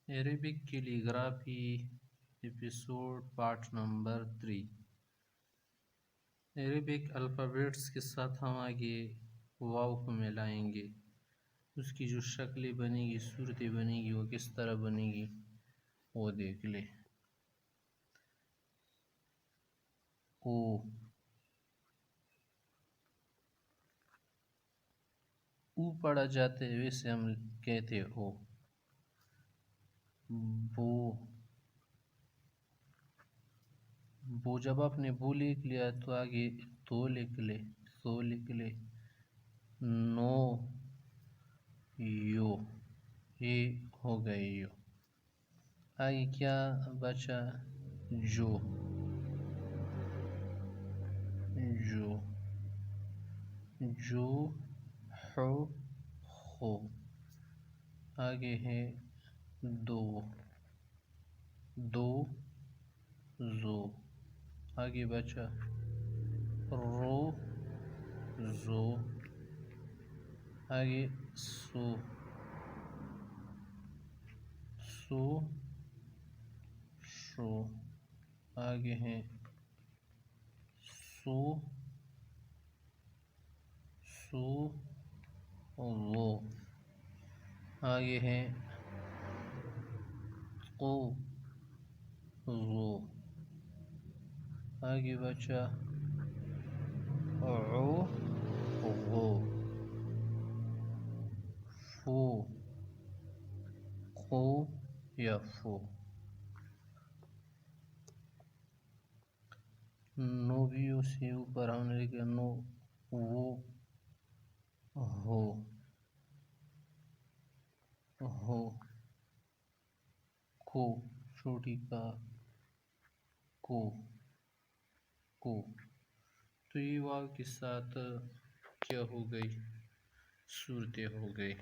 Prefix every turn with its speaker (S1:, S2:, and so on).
S1: Arabic calligraphy episode part number 3۔ Arabic alphabets کے ساتھ ہم آگے واو کو ملائیں گے، اس کی جو شکلیں بنے گی، صورتیں بنے گی، وہ کس طرح بنے گی وہ دیکھ لے۔ او او پڑھا جاتا ہے، ویسے ہم کہتے او۔ بو بو جب آپ نے بو لکھ لیا تو آگے تو لکھ لے، تو لکھ لے۔ نو یو، یہ ہو گئے یو۔ آگے کیا بچا؟ جو جو جو ہو ہو۔ آگے ہے دو دو زو۔ آگے بچا رو زو۔ آگے سو سو شو۔ آگے ہے سو سو وہ۔ آگے ہے قو غو۔ آگے بچا عو غو۔ فو قو یا فو۔ نو بھی اسی اوپر ہم نے لکھا نو وہ ہو ہو۔ کو چھوٹی کا کو کو۔ تو یہ واو کے ساتھ کیا ہو گئی؟ صورتیں ہو گئی۔